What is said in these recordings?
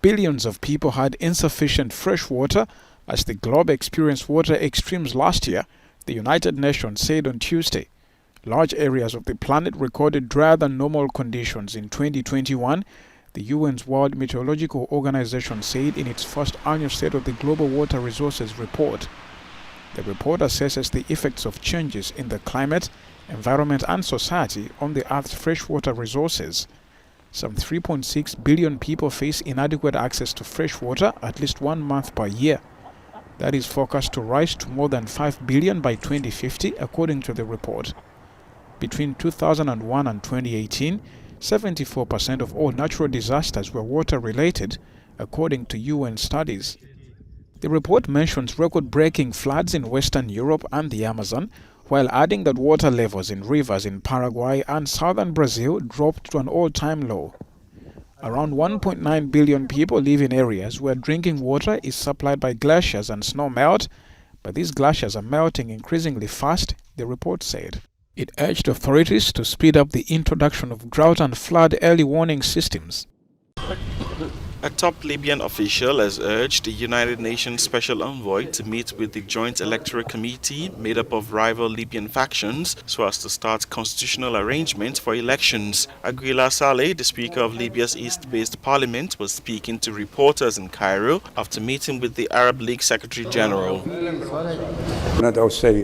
Billions of people had insufficient fresh water as the globe experienced water extremes last year, the United Nations said on Tuesday. Large areas of the planet recorded drier than normal conditions in 2021, the UN's World Meteorological Organization said in its first annual State of the Global Water Resources report. The report assesses the effects of changes in the climate, environment and society on the Earth's freshwater resources. Some 3.6 billion people face inadequate access to fresh water at least 1 month per year. That is forecast to rise to more than 5 billion by 2050, according to the report. Between 2001 and 2018, 74% of all natural disasters were water-related, according to UN studies. The report mentions record-breaking floods in Western Europe and the Amazon, while adding that water levels in rivers in Paraguay and southern Brazil dropped to an all-time low. Around 1.9 billion people live in areas where drinking water is supplied by glaciers and snow melt, but these glaciers are melting increasingly fast, the report said. It urged authorities to speed up the introduction of drought and flood early warning systems. A top Libyan official has urged the United Nations Special Envoy to meet with the Joint Electoral Committee made up of rival Libyan factions so as to start constitutional arrangements for elections. Aguila Saleh, the Speaker of Libya's East-based parliament, was speaking to reporters in Cairo after meeting with the Arab League Secretary General.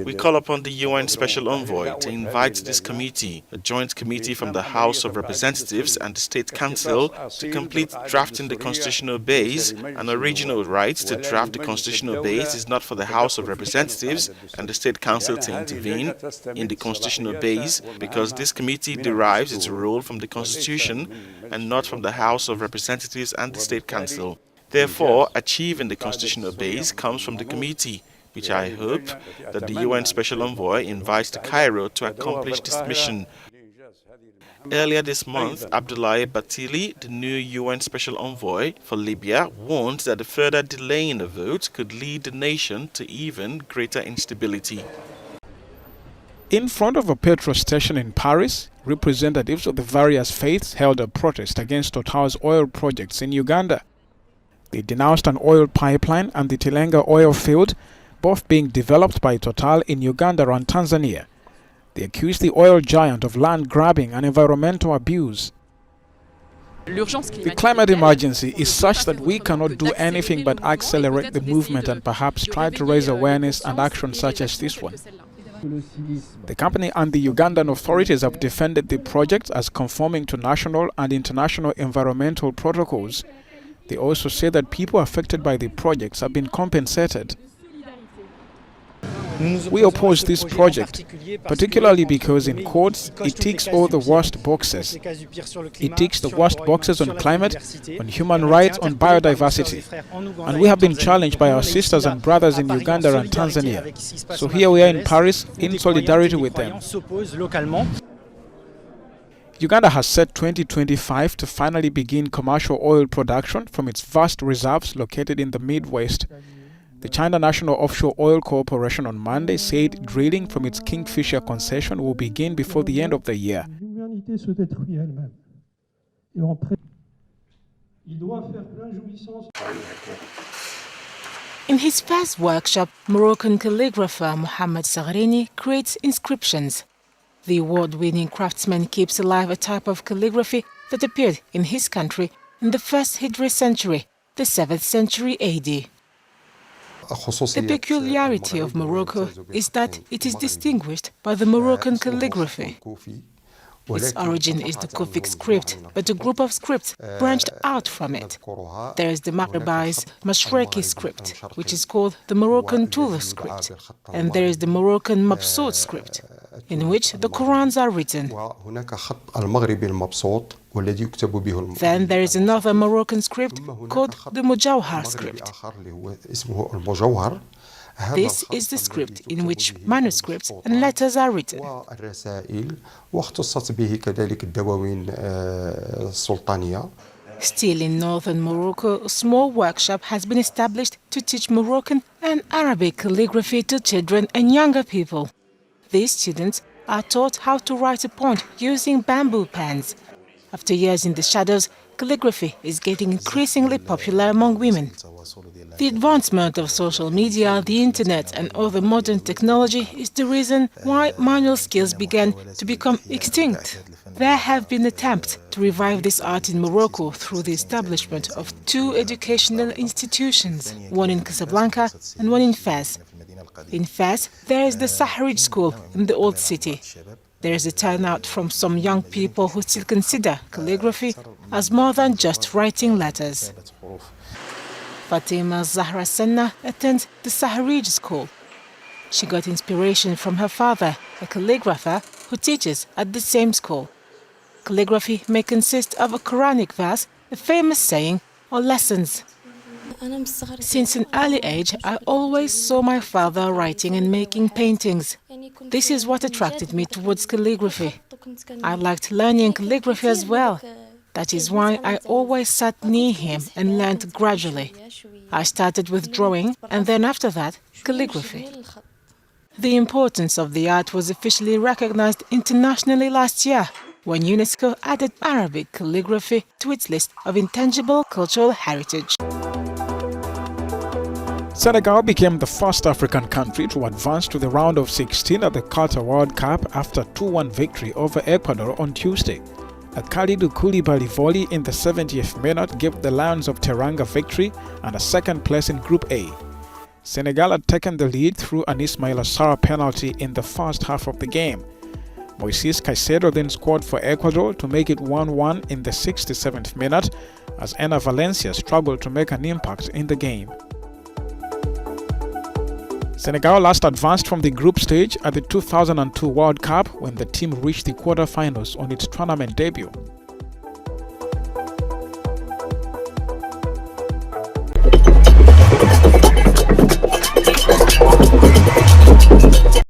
We call upon the UN Special Envoy to invite this committee, a joint committee from the House of Representatives and the State Council, to complete drafting the constitutional base. An original right to draft the constitutional base is not for the House of Representatives and the State Council to intervene in the constitutional base, because this committee derives its role from the Constitution and not from the House of Representatives and the State Council. Therefore, achieving the constitutional base comes from the committee, which I hope that the UN Special Envoy invites to Cairo to accomplish this mission. Earlier this month, Abdoulaye Bathily, the new UN Special Envoy for Libya, warned that a further delay in the vote could lead the nation to even greater instability. In front of a petrol station in Paris, representatives of the various faiths held a protest against Total's oil projects in Uganda. They denounced an oil pipeline and the Tilenga oil field, both being developed by Total in Uganda and Tanzania. They accused the oil giant of land grabbing and environmental abuse. The climate emergency is such that we cannot do anything but accelerate the movement and perhaps try to raise awareness and action such as this one. The company and the Ugandan authorities have defended the project as conforming to national and international environmental protocols. They also say that people affected by the projects have been compensated. We oppose this project, particularly because in courts it ticks all the worst boxes. It ticks the worst boxes on climate, on human rights, on biodiversity. And we have been challenged by our sisters and brothers in Uganda and Tanzania. So here we are in Paris in solidarity with them. Uganda has set 2025 to finally begin commercial oil production from its vast reserves located in the Midwest. The China National Offshore Oil Corporation on Monday said drilling from its Kingfisher concession will begin before the end of the year. In his first workshop, Moroccan calligrapher Mohamed Sagrini creates inscriptions. The award-winning craftsman keeps alive a type of calligraphy that appeared in his country in the first Hijri century, the 7th century AD. The peculiarity of Morocco is that it is distinguished by the Moroccan calligraphy. Its origin is the Kufic script, but a group of scripts branched out from it. There is the Maghrebite Mashreki script, which is called the Moroccan Toulouse script, and there is the Moroccan Mabsout script, in which the Qurans are written. Then there is another Moroccan script called the Mujawhar script. This is the script in which manuscripts and letters are written. Still in northern Morocco, a small workshop has been established to teach Moroccan and Arabic calligraphy to children and younger people. These students are taught how to write a point using bamboo pens. After years in the shadows, calligraphy is getting increasingly popular among women. The advancement of social media, the internet and other modern technology is the reason why manual skills began to become extinct. There have been attempts to revive this art in Morocco through the establishment of 2 educational institutions, one in Casablanca and one in Fez. In Fez, there is the Saharij school in the old city. There is a turnout from some young people who still consider calligraphy as more than just writing letters. Fatima Zahra Senna attends the Saharij school. She got inspiration from her father, a calligrapher who teaches at the same school. Calligraphy may consist of a Quranic verse, a famous saying, or lessons. Since an early age, I always saw my father writing and making paintings. This is what attracted me towards calligraphy. I liked learning calligraphy as well. That is why I always sat near him and learned gradually. I started with drawing and then after that, calligraphy. The importance of the art was officially recognized internationally last year when UNESCO added Arabic calligraphy to its list of intangible cultural heritage. Senegal became the first African country to advance to the round of 16 at the Qatar World Cup after a 2-1 victory over Ecuador on Tuesday. A Kalidou Koulibaly volley in the 70th minute gave the Lions of Teranga victory and a second place in Group A. Senegal had taken the lead through an Ismaila Sarr penalty in the first half of the game. Moises Caicedo then scored for Ecuador to make it 1-1 in the 67th minute as Enner Valencia struggled to make an impact in the game. Senegal last advanced from the group stage at the 2002 World Cup when the team reached the quarter-finals on its tournament debut.